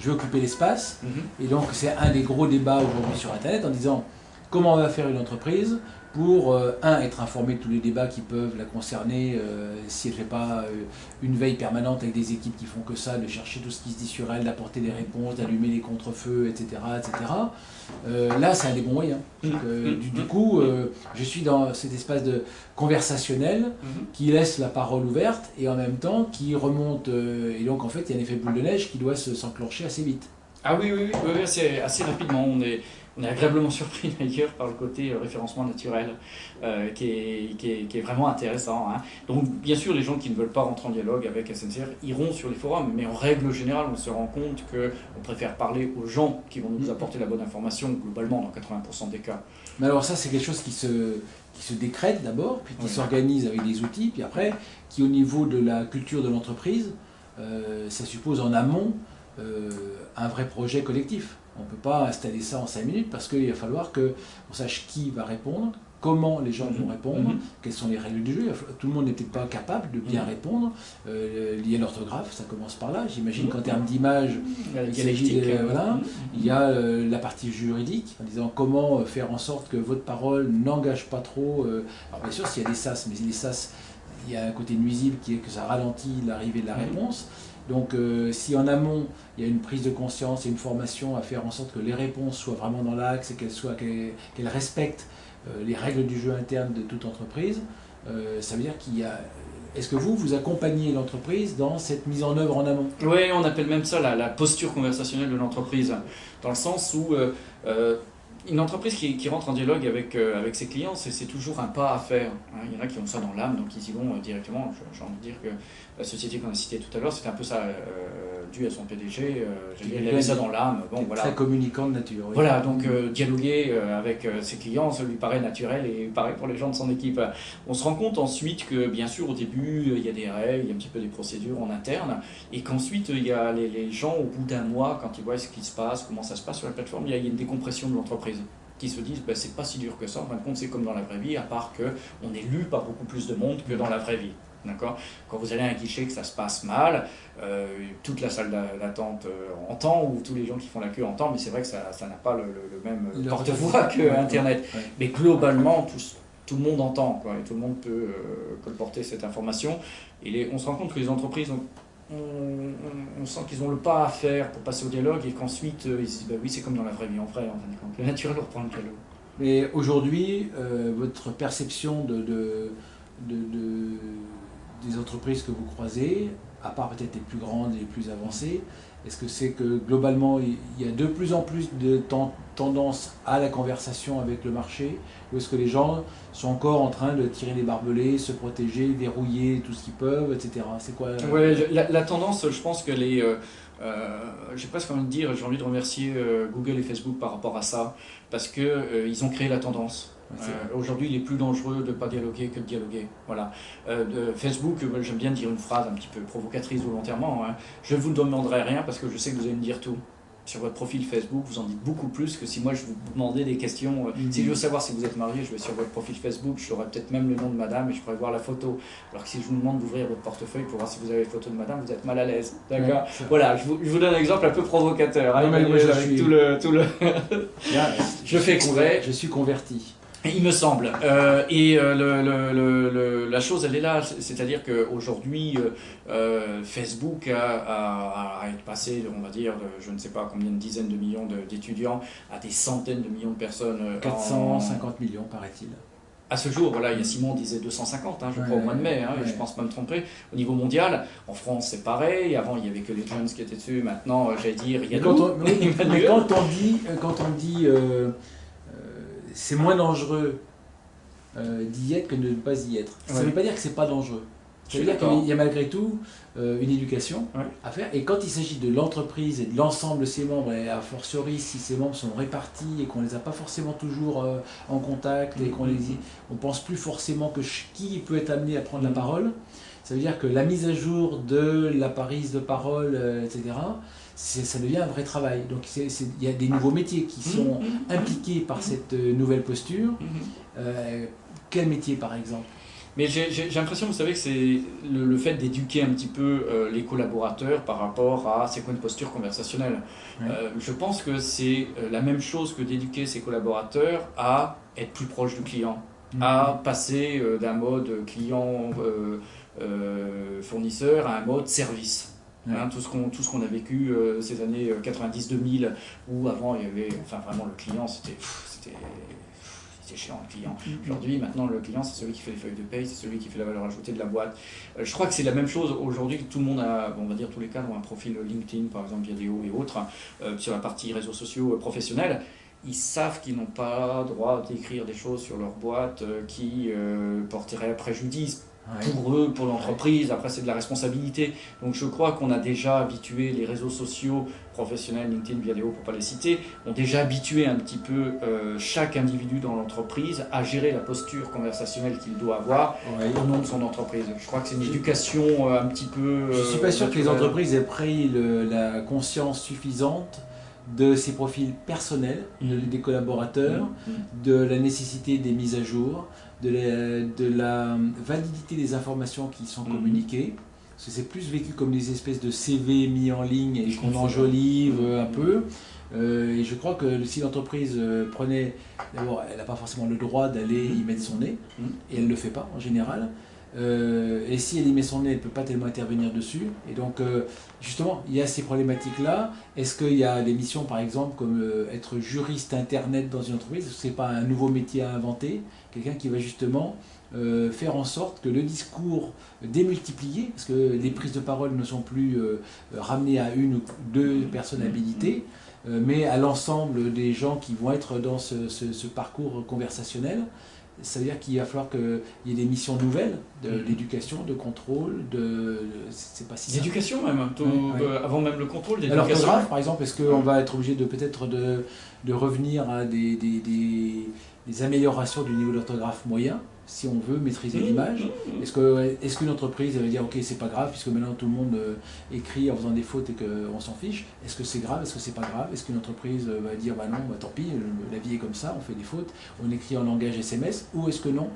je vais occuper l'espace, et donc c'est un des gros débats aujourd'hui sur Internet en disant comment on va faire une entreprise pour, être informé de tous les débats qui peuvent la concerner, si elle ne fait pas une veille permanente avec des équipes qui font que ça, de chercher tout ce qui se dit sur elle, d'apporter des réponses, d'allumer les contre-feux, etc. Là, c'est un des bons moyens. Du coup, je suis dans cet espace de conversationnel qui laisse la parole ouverte et en même temps qui remonte, et donc en fait, il y a un effet boule de neige qui doit s'enclencher assez vite. Ah oui, c'est assez rapidement. On est agréablement surpris d'ailleurs par le côté référencement naturel qui est vraiment intéressant. Hein. Donc bien sûr, les gens qui ne veulent pas rentrer en dialogue avec SNCF iront sur les forums, mais en règle générale, on se rend compte qu'on préfère parler aux gens qui vont nous apporter la bonne information, globalement dans 80% des cas. Mais alors ça, c'est quelque chose qui se décrète d'abord, puis qui s'organise avec des outils, puis après, qui au niveau de la culture de l'entreprise, ça suppose en amont un vrai projet collectif. On ne peut pas installer ça en 5 minutes parce qu'il va falloir qu'on sache qui va répondre, comment les gens vont répondre, quelles sont les règles du jeu. Tout le monde n'est peut-être pas capable de bien répondre. Lié à l'orthographe, ça commence par là. J'imagine qu'en termes d'image, il y a la partie juridique, en disant comment faire en sorte que votre parole n'engage pas trop. Alors bien sûr, s'il y a des sas, mais les sas, il y a un côté nuisible qui est que ça ralentit l'arrivée de la réponse. Donc si en amont, il y a une prise de conscience et une formation à faire en sorte que les réponses soient vraiment dans l'axe et qu'elles respectent les règles du jeu interne de toute entreprise, ça veut dire qu'il y a... Est-ce que vous accompagnez l'entreprise dans cette mise en œuvre en amont? Oui, on appelle même ça la posture conversationnelle de l'entreprise, dans le sens où une entreprise qui rentre en dialogue avec ses clients, c'est toujours un pas à faire. Hein. Il y en a qui ont ça dans l'âme, donc ils y vont directement. J'ai envie de dire que la société qu'on a citée tout à l'heure, c'était un peu ça, dû à son PDG. Il avait ça dans l'âme. Bon, voilà. Très communicant de nature. Oui. Voilà, donc dialoguer avec ses clients, ça lui paraît naturel, et pareil pour les gens de son équipe. On se rend compte ensuite que, bien sûr, au début, il y a des règles, il y a un petit peu des procédures en interne, et qu'ensuite, il y a les gens, au bout d'un mois, quand ils voient ce qui se passe, comment ça se passe sur la plateforme, il y a une décompression de l'entreprise, qui se disent c'est pas si dur que ça, en fin de compte c'est comme dans la vraie vie, à part qu'on est lu par beaucoup plus de monde que dans la vraie vie. D'accord. Quand vous allez à un guichet que ça se passe mal, toute la salle d'attente entend, ou tous les gens qui font la queue entendent, mais c'est vrai que ça n'a pas le même porte-voix que Internet. Ouais. Mais globalement, tout le monde entend, quoi, et tout le monde peut colporter cette information. Et on se rend compte que les entreprises, on sent qu'ils ont le pas à faire pour passer au dialogue, et qu'ensuite ils se disent bah oui, c'est comme dans la vraie vie en vrai, en fin de compte. Le naturel reprend le galop. Mais aujourd'hui, votre perception des entreprises que vous croisez, à part peut-être les plus grandes et les plus avancées, est-ce que c'est que globalement il y a de plus en plus de tendance à la conversation avec le marché, ou est-ce que les gens sont encore en train de tirer les barbelés, se protéger, verrouiller tout ce qu'ils peuvent, etc. C'est quoi Ouais, la tendance, je pense qu'elle est... j'ai presque envie de dire, j'ai envie de remercier Google et Facebook par rapport à ça, parce que ils ont créé la tendance. Aujourd'hui, il est plus dangereux de ne pas dialoguer que de dialoguer. Voilà. Facebook, j'aime bien dire une phrase un petit peu provocatrice volontairement. Hein. Je ne vous demanderai rien parce que je sais que vous allez me dire tout. Sur votre profil Facebook, vous en dites beaucoup plus que si moi je vous demandais des questions. Si je veux savoir si vous êtes marié, je vais sur votre profil Facebook, je saurais peut-être même le nom de madame et je pourrais voir la photo. Alors que si je vous demande d'ouvrir votre portefeuille pour voir si vous avez la photo de madame, vous êtes mal à l'aise. D'accord. Voilà, je vous donne un exemple un peu provocateur. Non, mais moi, avec tout le... Je fais exprès. Je suis converti. Il me semble. La chose, elle est là. C'est-à-dire qu'aujourd'hui, Facebook a passé, on va dire, je ne sais pas combien de dizaines de millions d'étudiants à des centaines de millions de personnes. 450 millions, paraît-il. À ce jour, voilà, il y a 6 mois, on disait 250, je crois, au mois de mai, et je ne pense pas me tromper. Au niveau mondial, en France, c'est pareil. Avant, il n'y avait que les Jones qui étaient dessus. Maintenant, j'allais dire, il y a mais quand on dit c'est moins dangereux d'y être que de ne pas y être. Ça ne veut pas dire que c'est pas dangereux. Ça veut dire qu'il y a malgré tout une éducation à faire. Et quand il s'agit de l'entreprise et de l'ensemble de ses membres, et a fortiori si ces membres sont répartis et qu'on ne les a pas forcément toujours en contact et qu'on ne pense plus forcément que qui peut être amené à prendre la parole, ça veut dire que la mise à jour de la prise de parole, etc., ça devient un vrai travail. Donc il y a des nouveaux métiers qui sont impliqués par cette nouvelle posture. Quel métier par exemple? Mais j'ai l'impression, vous savez, que c'est le fait d'éduquer un petit peu les collaborateurs par rapport à c'est quoi une posture conversationnelle. Je pense que c'est la même chose que d'éduquer ses collaborateurs à être plus proche du client, à passer d'un mode client fournisseur à un mode service. Hein, tout ce qu'on a vécu ces années 90-2000, où avant il y avait, enfin vraiment le client c'était chiant le client. Aujourd'hui, maintenant le client c'est celui qui fait les feuilles de paye, c'est celui qui fait la valeur ajoutée de la boîte. Je crois que c'est la même chose aujourd'hui, que tout le monde a, on va dire tous les cadres ont un profil LinkedIn par exemple, Viadeo et autres, sur la partie réseaux sociaux professionnels. Ils savent qu'ils n'ont pas droit d'écrire des choses sur leur boîte qui porteraient préjudice pour eux, pour l'entreprise. Après, c'est de la responsabilité. Donc, je crois qu'on a déjà habitué les réseaux sociaux professionnels, LinkedIn, Viadeo, pour ne pas les citer, ont déjà habitué un petit peu chaque individu dans l'entreprise à gérer la posture conversationnelle qu'il doit avoir au nom de son entreprise. Je crois que c'est une éducation un petit peu... je ne suis pas sûr que les entreprises aient pris la conscience suffisante de ces profils personnels, des collaborateurs, de la nécessité des mises à jour, de la validité des informations qui sont communiquées, parce que c'est plus vécu comme des espèces de CV mis en ligne et qu'on enjolive un peu. Et je crois que si l'entreprise prenait, d'abord elle n'a pas forcément le droit d'aller y mettre son nez, et elle ne le fait pas en général. Et si elle y met son nez, elle ne peut pas tellement intervenir dessus. Et donc, justement, il y a ces problématiques-là. Est-ce qu'il y a des missions, par exemple, comme être juriste Internet dans une entreprise? Ce n'est pas un nouveau métier à inventer. Quelqu'un qui va justement faire en sorte que le discours démultiplié, parce que les prises de parole ne sont plus ramenées à une ou deux personnes habilitées, mais à l'ensemble des gens qui vont être dans ce parcours conversationnel. Ça veut dire qu'il va falloir qu'il y ait des missions nouvelles d'éducation, de contrôle, c'est pas si d'éducation même, avant même le contrôle, d'éducation. L'orthographe, par exemple, est-ce qu'on va être obligé peut-être de revenir à des améliorations du niveau d'orthographe moyen, si on veut maîtriser l'image? Est-ce qu'une entreprise va dire ok, c'est pas grave puisque maintenant tout le monde écrit en faisant des fautes et qu'on s'en fiche? Est-ce que c'est grave? Est-ce que c'est pas grave? Est-ce qu'une entreprise va dire bah non, bah tant pis, la vie est comme ça, on fait des fautes, on écrit en langage SMS? Ou est-ce que non?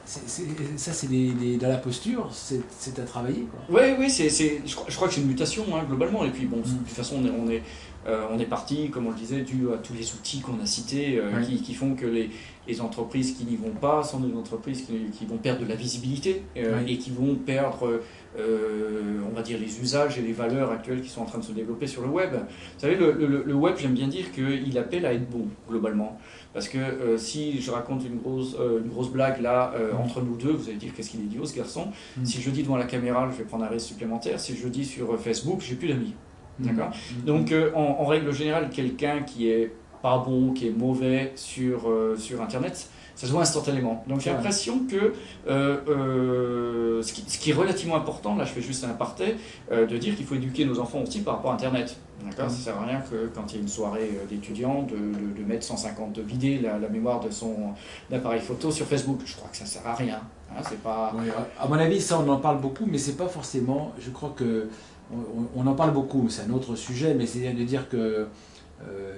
ça, c'est dans la posture, c'est à travailler, quoi. Oui, je crois que c'est une mutation, hein, globalement. Et puis, bon, de toute façon, on est parti, comme on le disait, dû à tous les outils qu'on a cités, qui font que les entreprises qui n'y vont pas sont des entreprises qui vont perdre de la visibilité et qui vont perdre, on va dire, les usages et les valeurs actuelles qui sont en train de se développer sur le web. Vous savez, le web, j'aime bien dire qu'il appelle à être bon, globalement. Parce que si je raconte une grosse blague là, entre nous deux, vous allez dire qu'est-ce qu'il est idiot ce garçon. Si je dis devant la caméra, je vais prendre un risque supplémentaire. Si je dis sur Facebook, j'ai plus d'amis. D'accord. Donc en règle générale, quelqu'un qui est pas bon, qui est mauvais sur Internet, ça se voit instantanément. Donc j'ai l'impression que ce qui est relativement important, là je fais juste un aparté, de dire qu'il faut éduquer nos enfants aussi par rapport à Internet. D'accord. Ça ne sert à rien que quand il y a une soirée d'étudiants, de mettre 150, de vider la mémoire de son appareil photo sur Facebook. Je crois que ça ne sert à rien. Hein, c'est pas... Oui, à mon avis, ça on en parle beaucoup, mais c'est pas forcément, je crois que on en parle beaucoup, c'est un autre sujet, mais c'est de dire que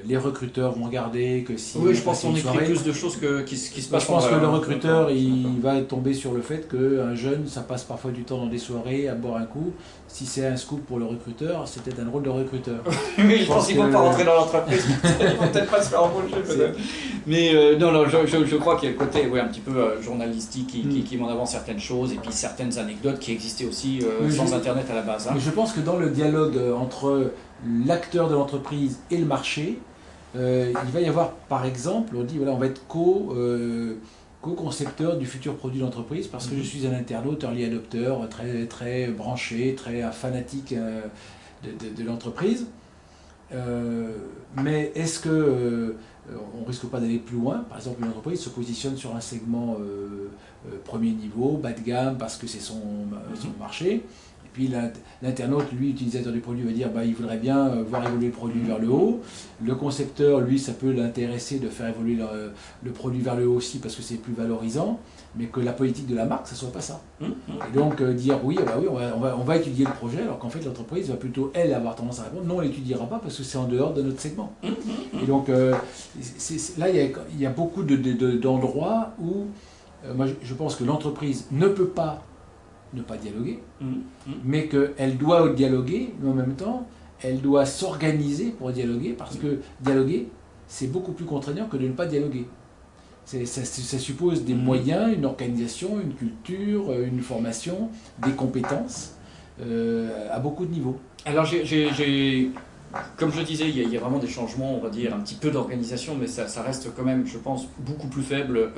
les recruteurs vont regarder que si... Oui, je pense qu'on écrit plus de choses qui se passent. Je pense que le recruteur, il va tomber sur le fait qu'un jeune, ça passe parfois du temps dans des soirées à boire un coup. Si c'est un scoop pour le recruteur, c'est peut-être un rôle de recruteur. Oui, je pense qu'ils ne vont pas rentrer dans l'entreprise. Ils ne vont peut-être pas se faire embaucher, peut-être. Mais non, je crois qu'il y a le côté un petit peu journalistique qui met en avant certaines choses et puis certaines anecdotes qui existaient aussi sans Internet à la base. Hein. Mais je pense que dans le dialogue entre l'acteur de l'entreprise et le marché, il va y avoir, par exemple, on dit voilà, on va être co-concepteur du futur produit de l'entreprise parce que je suis un internaute, early adopter, très, très branché, très fanatique de l'entreprise. Mais est-ce que on risque pas d'aller plus loin? Par exemple, une entreprise se positionne sur un segment premier niveau, bas de gamme, parce que c'est son marché. Et puis l'internaute, lui, utilisateur du produit, va dire il voudrait bien voir évoluer le produit vers le haut. Le concepteur, lui, ça peut l'intéresser de faire évoluer le produit vers le haut aussi parce que c'est plus valorisant, mais que la politique de la marque, ça ne soit pas ça. Et donc dire oui, on va étudier le projet, alors qu'en fait l'entreprise va plutôt, elle, avoir tendance à répondre non, on ne l'étudiera pas parce que c'est en dehors de notre segment. Et donc là, il y a beaucoup d'endroits où moi je pense que l'entreprise ne peut pas ne pas dialoguer, mais qu'elle doit dialoguer, mais en même temps, elle doit s'organiser pour dialoguer, parce que dialoguer, c'est beaucoup plus contraignant que de ne pas dialoguer. Ça suppose des moyens, une organisation, une culture, une formation, des compétences, à beaucoup de niveaux. Alors comme je disais, il y a vraiment des changements, on va dire, un petit peu d'organisation, mais ça reste quand même, je pense, beaucoup plus faible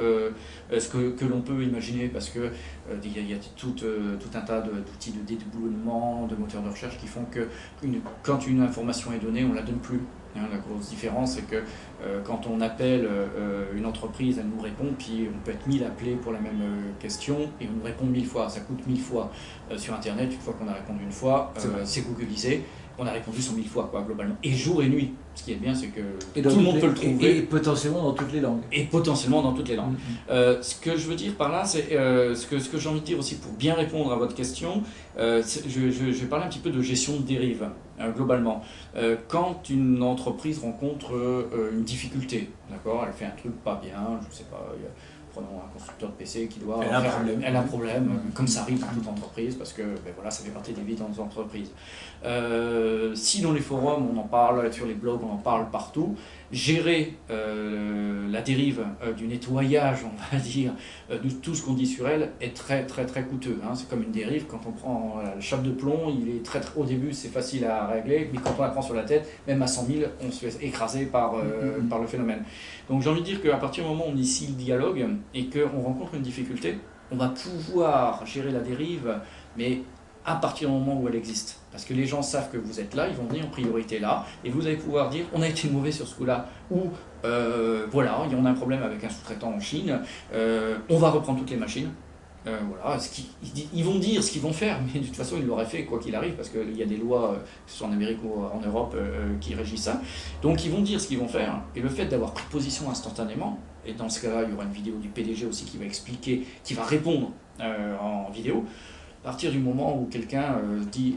que l'on peut imaginer, parce que il y a tout un tas d'outils de déboulonnement, de moteurs de recherche qui font que quand une information est donnée, on ne la donne plus. La grosse différence, c'est que quand on appelle une entreprise, elle nous répond, puis on peut être 1000 appelés pour la même question, et on nous répond 1000 fois. Ça coûte 1000 fois sur Internet. Une fois qu'on a répondu une fois, c'est googlisé. On a répondu 100 000 fois, globalement. Et jour et nuit. Ce qui est bien, c'est que tout le monde peut le trouver. Et potentiellement dans toutes les langues. Et potentiellement dans toutes les langues. Ce que je veux dire par là, c'est ce que j'ai envie de dire aussi pour bien répondre à votre question, je vais parler un petit peu de gestion de dérive, globalement. Quand une entreprise rencontre une difficulté, d'accord, elle fait un truc pas bien, je sais pas, prenons un constructeur de PC qui doit elle a un problème, comme ça arrive dans toute entreprise, parce que ça fait partie des vies dans les entreprises. Si dans les forums on en parle, sur les blogs on en parle partout, gérer la dérive du nettoyage, on va dire, de tout ce qu'on dit sur elle est très très très coûteux. Hein. C'est comme une dérive, quand on prend le chape de plomb, il est très, au début c'est facile à régler, mais quand on la prend sur la tête, même à 100 000, on se fait écraser par le phénomène. Donc j'ai envie de dire qu'à partir du moment où on initie le dialogue et qu'on rencontre une difficulté, on va pouvoir gérer la dérive, mais à partir du moment où elle existe. Parce que les gens savent que vous êtes là, ils vont venir en priorité là, et vous allez pouvoir dire on a été mauvais sur ce coup-là, ou voilà, on a un problème avec un sous-traitant en Chine, on va reprendre toutes les machines. Voilà, ils vont dire ce qu'ils vont faire, mais de toute façon ils l'auraient fait quoi qu'il arrive, parce qu'il y a des lois, que ce soit en Amérique ou en Europe, qui régissent ça. Donc ils vont dire ce qu'ils vont faire, et le fait d'avoir pris position instantanément, et dans ce cas-là il y aura une vidéo du PDG aussi qui va expliquer, qui va répondre en vidéo. À partir du moment où quelqu'un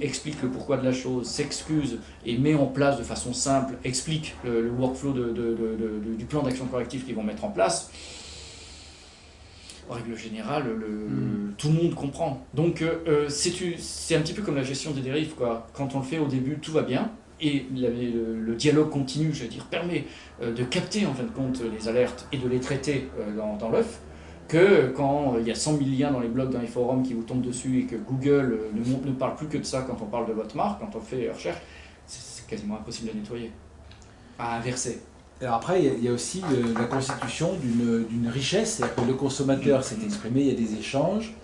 explique le pourquoi de la chose, s'excuse et met en place de façon simple, explique le workflow du plan d'action correctif qu'ils vont mettre en place, En règle générale, tout le monde comprend. Donc c'est un petit peu comme la gestion des dérives, quoi. Quand on le fait au début, tout va bien. Et le dialogue continu, je veux dire, permet de capter en fin de compte les alertes et de les traiter dans l'œuf, que quand il y a 100 000 liens dans les blogs, dans les forums qui vous tombent dessus et que Google ne parle plus que de ça quand on parle de votre marque, quand on fait recherche, c'est quasiment impossible à nettoyer, à inverser. Alors après, il y a aussi la constitution d'une richesse, c'est-à-dire que le consommateur s'est exprimé, il y a des échanges.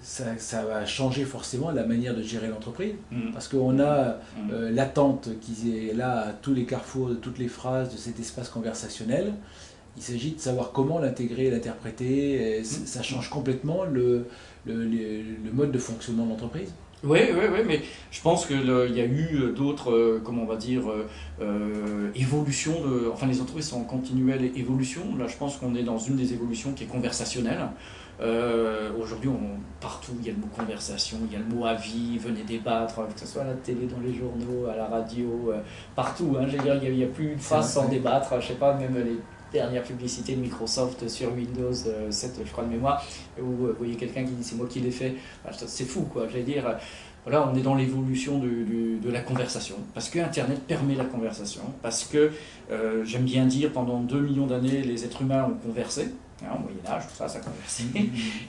Ça va changer forcément la manière de gérer l'entreprise, parce qu'on a l'attente qui est là à tous les carrefours, de toutes les phrases de cet espace conversationnel. Il s'agit de savoir comment l'intégrer, l'interpréter. Ça change complètement le mode de fonctionnement de l'entreprise. Oui, mais je pense qu'il y a eu d'autres, comment on va dire, évolutions. Enfin, les entreprises sont en continuelle évolution. Là, je pense qu'on est dans une des évolutions qui est conversationnelle. Aujourd'hui, partout, il y a le mot conversation, il y a le mot avis, venez débattre, que ce soit à la télé, dans les journaux, à la radio, partout. Hein, je veux dire, il n'y a plus une phrase sans débattre. Je sais pas, même les dernières publicités de Microsoft sur Windows 7, je crois de mémoire, où vous voyez quelqu'un qui dit c'est moi qui l'ai fait. C'est fou, quoi. Je veux dire, voilà, on est dans l'évolution de la conversation, parce que Internet permet la conversation, parce que, j'aime bien dire, pendant 2 millions d'années, les êtres humains ont conversé. Au Moyen-Âge, tout ça, ça conversait.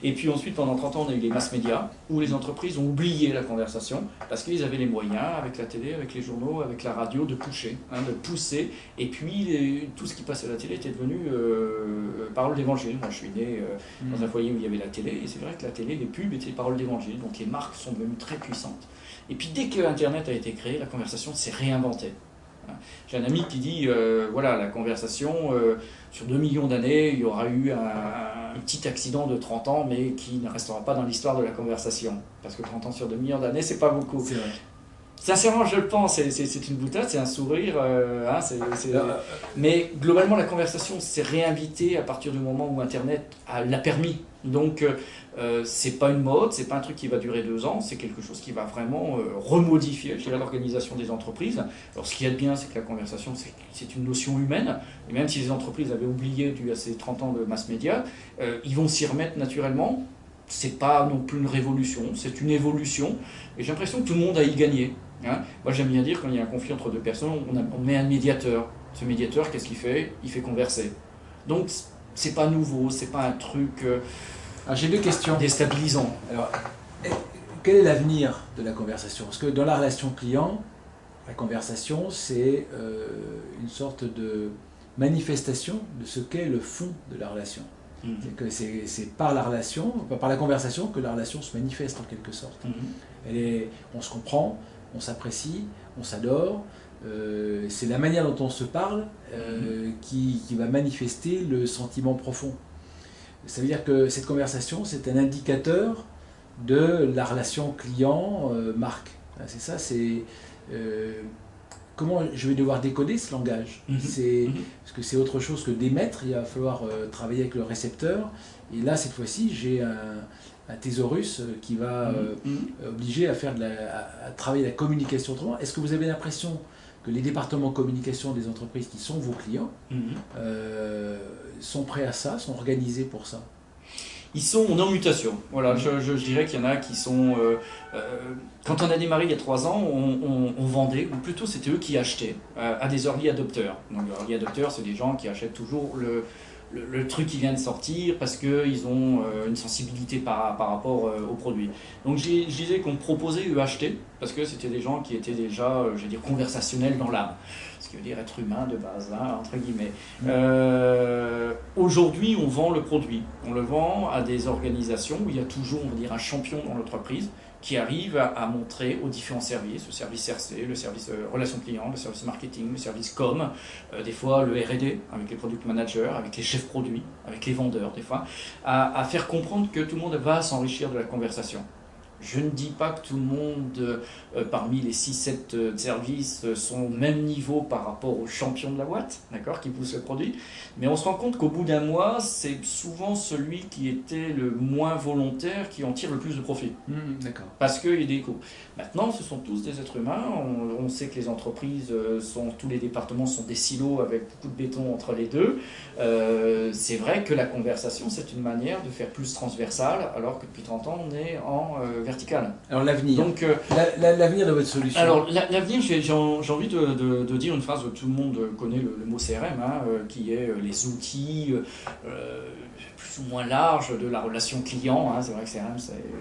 Et puis ensuite, pendant 30 ans, on a eu les mass médias, où les entreprises ont oublié la conversation, parce qu'ils avaient les moyens, avec la télé, avec les journaux, avec la radio, de de pousser. Et puis, tout ce qui passait à la télé était devenu parole d'évangile. Moi, je suis né dans un foyer où il y avait la télé, et c'est vrai que la télé, les pubs étaient paroles d'évangile. Donc les marques sont devenues très puissantes. Et puis, dès que Internet a été créé, la conversation s'est réinventée. J'ai un ami qui dit, voilà, la conversation, sur 2 millions d'années, il y aura eu un petit accident de 30 ans, mais qui ne restera pas dans l'histoire de la conversation. Parce que 30 ans sur 2 millions d'années, c'est pas beaucoup. C'est vrai. Sincèrement, je le pense, c'est une boutade, c'est un sourire, mais globalement, la conversation s'est réinvitée à partir du moment où Internet l'a permis. Donc, c'est pas une mode, c'est pas un truc qui va durer 2 ans, c'est quelque chose qui va vraiment remodifier, je dirais, l'organisation des entreprises. Alors, ce qui est bien, c'est que la conversation, c'est une notion humaine, et même si les entreprises avaient oublié, dû à ces 30 ans de mass média, ils vont s'y remettre naturellement. C'est pas non plus une révolution, c'est une évolution, et j'ai l'impression que tout le monde a y gagné. Hein. Moi, j'aime bien dire, quand il y a un conflit entre 2 personnes, on met un médiateur. Ce médiateur, qu'est-ce qu'il fait? Il fait converser. Donc, c'est pas nouveau, c'est pas un truc j'ai 2 questions déstabilisant. Alors, quel est l'avenir de la conversation? Parce que dans la relation client, la conversation, c'est une sorte de manifestation de ce qu'est le fond de la relation. C'est que c'est par la relation, par la conversation, que la relation se manifeste en quelque sorte. On se comprend, on s'apprécie, on s'adore. C'est la manière dont on se parle qui va manifester le sentiment profond. Ça veut dire que cette conversation, c'est un indicateur de la relation client-marque. C'est ça, c'est comment je vais devoir décoder ce langage. Parce que c'est autre chose que d'émettre, il va falloir travailler avec le récepteur. Et là, cette fois-ci, j'ai un thésaurus qui va obliger à travailler la communication autrement. Est-ce que vous avez l'impression que les départements communication des entreprises qui sont vos clients sont prêts à ça, sont organisés pour ça? Ils sont en mutation. Voilà, je dirais qu'il y en a qui sont... quand on a démarré il y a 3 ans, on vendait, ou plutôt c'était eux qui achetaient à des early adopters. Donc les early adopters, c'est des gens qui achètent toujours le truc qui vient de sortir parce qu'ils ont une sensibilité par rapport au produit. Donc je disais qu'on proposait eux acheter parce que c'était des gens qui étaient déjà, je veux dire, conversationnels dans l'âme. Ce qui veut dire être humain de base, hein, entre guillemets. Aujourd'hui, on vend le produit. On le vend à des organisations où il y a toujours, on va dire, un champion dans l'entreprise qui arrive à montrer aux différents services, le service RC, le service relations clients, le service marketing, le service com, des fois le R&D avec les product managers, avec les chefs produits, avec les vendeurs des fois, à faire comprendre que tout le monde va s'enrichir de la conversation. Je ne dis pas que tout le monde, parmi les 6-7 services, sont au même niveau par rapport aux champions de la boîte, d'accord, qui poussent le produit. Mais on se rend compte qu'au bout d'un mois, c'est souvent celui qui était le moins volontaire qui en tire le plus de profit. D'accord. Parce qu'il y a des coûts. Maintenant, ce sont tous des êtres humains. On sait que les entreprises, tous les départements sont des silos avec beaucoup de béton entre les deux. C'est vrai que la conversation, c'est une manière de faire plus transversale, alors que depuis 30 ans, on est en vertical. Alors l'avenir. Donc, l'avenir de votre solution. Alors l'avenir, j'ai envie de dire une phrase que tout le monde connaît, le mot CRM, qui est les outils plus ou moins larges de la relation client. C'est vrai que CRM,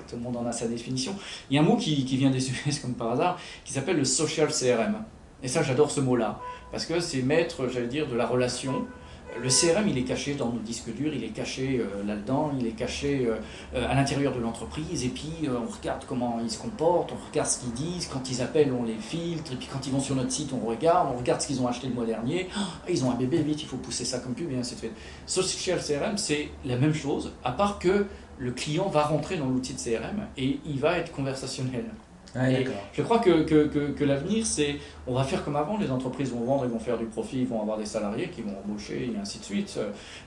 tout le monde en a sa définition. Il y a un mot qui vient des US comme par hasard, qui s'appelle le social CRM. Et ça, j'adore ce mot-là, parce que c'est mettre, j'allais dire, de la relation. Le CRM, il est caché dans nos disques durs, il est caché là-dedans, il est caché à l'intérieur de l'entreprise, et puis on regarde comment ils se comportent, on regarde ce qu'ils disent, quand ils appellent, on les filtre, et puis quand ils vont sur notre site, on regarde ce qu'ils ont acheté le mois dernier, ils ont un bébé, vite, il faut pousser ça comme pub, et ainsi de suite. Social CRM, c'est la même chose, à part que le client va rentrer dans l'outil de CRM, et il va être conversationnel. Ouais, je crois que l'avenir, c'est, on va faire comme avant, les entreprises vont vendre, ils vont faire du profit, ils vont avoir des salariés qui vont embaucher et ainsi de suite.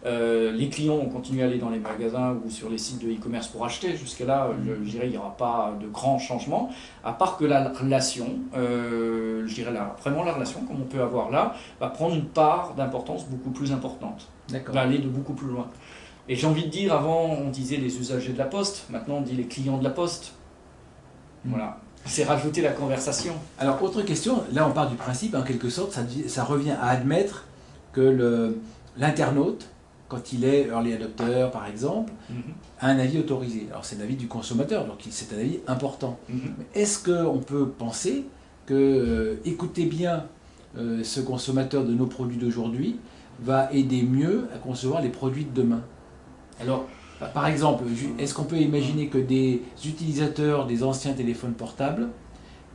Les clients vont continuer à aller dans les magasins ou sur les sites de e-commerce pour acheter. Jusqu'à là, je dirais, il n'y aura pas de grands changements, à part que la relation, je dirais vraiment la relation, comme on peut avoir là, va prendre une part d'importance beaucoup plus importante, va aller de beaucoup plus loin. Et j'ai envie de dire, avant on disait les usagers de la poste, maintenant on dit les clients de la poste. Voilà. C'est rajouter la conversation. Alors, autre question, là on part du principe, en quelque sorte, ça revient à admettre que l'internaute, quand il est early adopter par exemple, a un avis autorisé. Alors c'est l'avis du consommateur, donc c'est un avis important. Mais est-ce qu'on peut penser que écouter bien ce consommateur de nos produits d'aujourd'hui va aider mieux à concevoir les produits de demain? Alors, par exemple, est-ce qu'on peut imaginer que des utilisateurs des anciens téléphones portables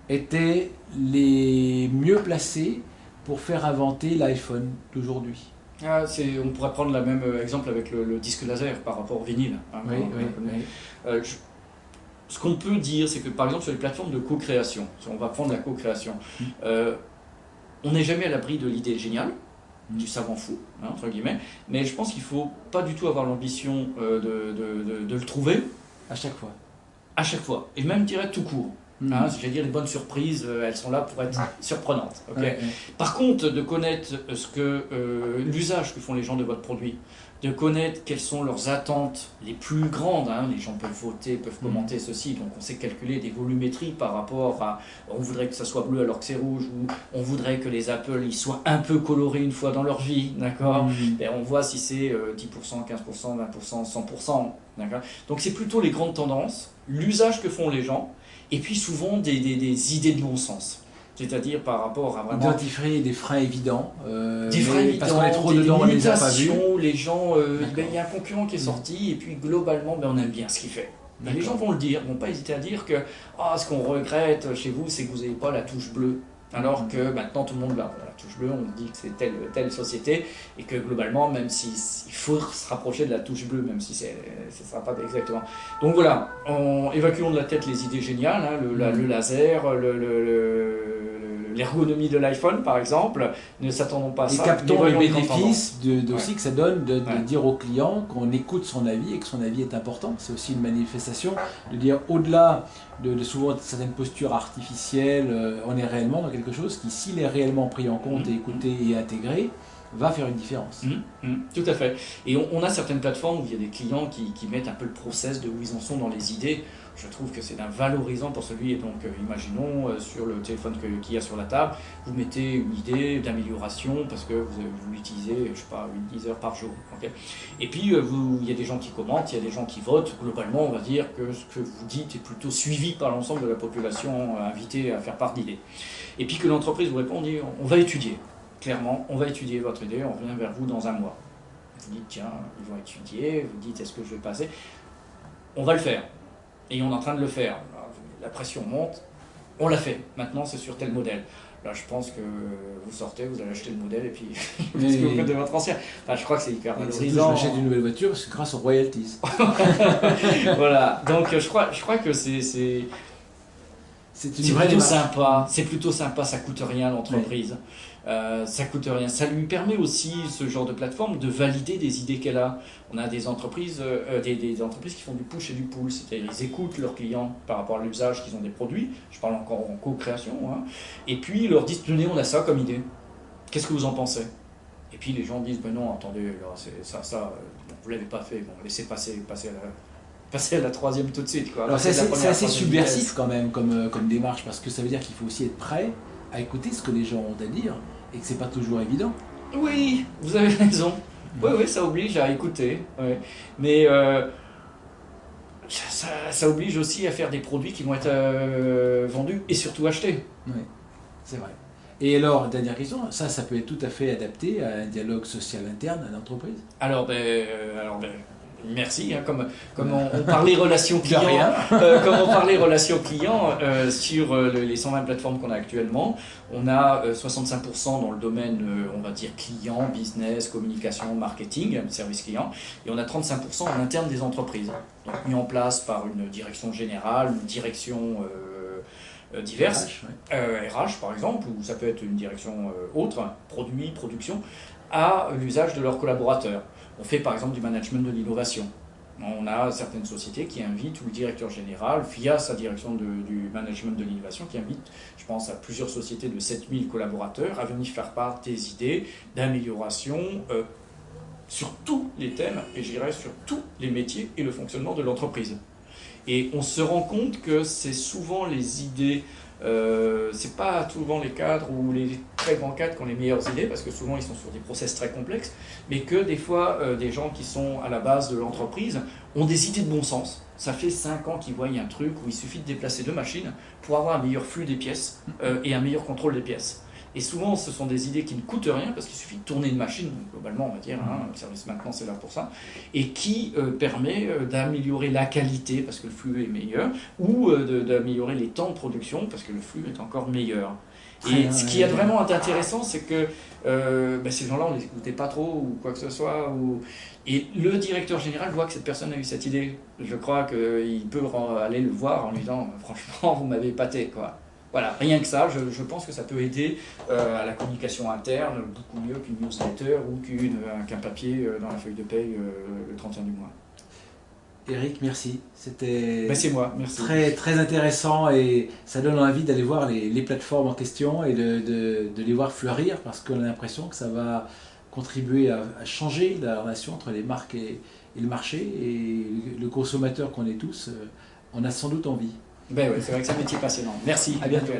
étaient les mieux placés pour faire inventer l'iPhone d'aujourd'hui? On pourrait prendre le même exemple avec le disque laser par rapport au vinyle. Oui. Ce qu'on peut dire, c'est que par exemple sur les plateformes de co-création, si on va prendre la co-création, on n'est jamais à l'abri de l'idée géniale, du savant fou, entre guillemets, mais je pense qu'il ne faut pas du tout avoir l'ambition de le trouver. À chaque fois. À chaque fois, et même dirais tout court. J'allais dire, les bonnes surprises, elles sont là pour être surprenantes. Okay. Par contre, de connaître l'usage que font les gens de votre produit, de connaître quelles sont leurs attentes les plus grandes. Les gens peuvent voter, peuvent commenter ceci, donc on sait calculer des volumétries par rapport à, on voudrait que ça soit bleu alors que c'est rouge, ou on voudrait que les Apple ils soient un peu colorés une fois dans leur vie, d'accord. On voit si c'est 10%, 15%, 20%, 100%, d'accord. Donc c'est plutôt les grandes tendances, l'usage que font les gens, et puis souvent des idées de bon sens. C'est-à-dire par rapport à vraiment... Identifier des freins évidents. Des freins évidents, parce qu'on est trop dedans, on les a pas vus. Les gens, il y a un concurrent qui est sorti, et puis globalement, on aime bien ce qu'il fait. Et les gens vont le dire, vont pas hésiter à dire que ce qu'on regrette chez vous, c'est que vous n'avez pas la touche bleue. Alors que maintenant tout le monde l'a. La touche bleue, on dit que c'est telle société, et que globalement, même s'il faut se rapprocher de la touche bleue, même si ce ne sera pas exactement. Donc voilà, évacuons de la tête les idées géniales, le laser, l'ergonomie de l'iPhone par exemple, ne s'attendons pas à ça. Et captons les bénéfices aussi que ça donne de dire au client qu'on écoute son avis et que son avis est important. C'est aussi une manifestation de dire au-delà de souvent certaines postures artificielles, on est réellement dans quelque chose qui, s'il est réellement pris en compte et écouté et intégré, va faire une différence. Tout à fait. Et on a certaines plateformes où il y a des clients qui mettent un peu le process de où ils en sont dans les idées. Je trouve que c'est d'un valorisant pour celui, et donc imaginons sur le téléphone qu'il y a sur la table, vous mettez une idée d'amélioration parce que vous l'utilisez, je sais pas, 10 heures par jour. Okay. Et puis il y a des gens qui commentent, il y a des gens qui votent. Globalement, on va dire que ce que vous dites est plutôt suivi par l'ensemble de la population invitée à faire part d'idées. Et puis que l'entreprise vous répond, on dit, on va étudier. Clairement, on va étudier votre idée, on revient vers vous dans un mois. Vous dites, tiens, ils vont étudier, vous dites, est-ce que je vais passer? On va le faire. Et on est en train de le faire. La pression monte, On l'a fait, maintenant c'est sur tel modèle. Là, je pense que vous sortez, vous allez acheter le modèle et puis vous faites de votre ancien. Enfin, je crois que c'est hyper valorisant. J'achète une nouvelle voiture grâce aux royalties. Voilà, donc je crois que c'est plutôt sympa. C'est plutôt sympa, ça coûte rien l'entreprise. Ça coûte rien. Ça lui permet aussi, ce genre de plateforme, de valider des idées qu'elle a. On a des entreprises, des entreprises qui font du push et du pull, c'est-à-dire ils écoutent leurs clients par rapport à l'usage qu'ils ont des produits. Je parle encore en co-création. Hein. Et puis ils leur disent, tenez, on a ça comme idée. Qu'est-ce que vous en pensez? Et puis les gens disent, ben non, attendez, là, vous l'avez pas fait, bon, laissez passer à la troisième tout de suite. Quoi. Alors c'est assez subversif quand même comme démarche, parce que ça veut dire qu'il faut aussi être prêt à écouter ce que les gens ont à dire, et que c'est pas toujours évident. Oui, vous avez raison. Oui, ça oblige à écouter. Ouais. Mais ça oblige aussi à faire des produits qui vont être vendus et surtout achetés. Oui, c'est vrai. Et alors, dernière question, ça peut être tout à fait adapté à un dialogue social interne à l'entreprise? Alors, merci. Hein, comme on parlait relations clients, sur les 120 plateformes qu'on a actuellement, on a 65% dans le domaine, on va dire, client, business, communication, marketing, service client, et on a 35% en interne des entreprises. Donc mis en place par une direction générale, une direction diverses, RH par exemple, ou ça peut être une direction autre, produit, production, à l'usage de leurs collaborateurs. On fait par exemple du management de l'innovation. On a certaines sociétés qui invitent, ou le directeur général, via sa direction du management de l'innovation, qui invite, je pense à plusieurs sociétés de 7000 collaborateurs, à venir faire part des idées d'amélioration sur tous les thèmes, et je dirais sur tous les métiers et le fonctionnement de l'entreprise. Et on se rend compte que c'est souvent les idées, c'est pas souvent les cadres ou les très grands cadres qui ont les meilleures idées, parce que souvent ils sont sur des process très complexes, mais que des fois des gens qui sont à la base de l'entreprise ont des idées de bon sens. Ça fait 5 ans qu'ils voient un truc où il suffit de déplacer 2 machines pour avoir un meilleur flux des pièces et un meilleur contrôle des pièces. Et souvent, ce sont des idées qui ne coûtent rien, parce qu'il suffit de tourner une machine, donc globalement, on va dire, hein, le service maintenance est là pour ça, et qui permet d'améliorer la qualité, parce que le flux est meilleur, ou d'améliorer les temps de production, parce que le flux est encore meilleur. Et ce qui est vraiment intéressant, c'est que ces gens-là, on ne les écoutait pas trop, ou quoi que ce soit. Et le directeur général voit que cette personne a eu cette idée. Je crois qu'il peut aller le voir en lui disant, franchement, vous m'avez épaté, quoi. Voilà, rien que ça, je pense que ça peut aider à la communication interne beaucoup mieux qu'une newsletter ou qu'un papier dans la feuille de paye le 31 du mois. Eric, merci. C'était c'est moi, merci. Très, très intéressant, et ça donne envie d'aller voir les plateformes en question et de les voir fleurir, parce qu'on a l'impression que ça va contribuer à changer la relation entre les marques et le marché, et le consommateur qu'on est tous, on a sans doute envie. Ben ouais, c'est vrai que c'est un métier passionnant. Merci, à bientôt.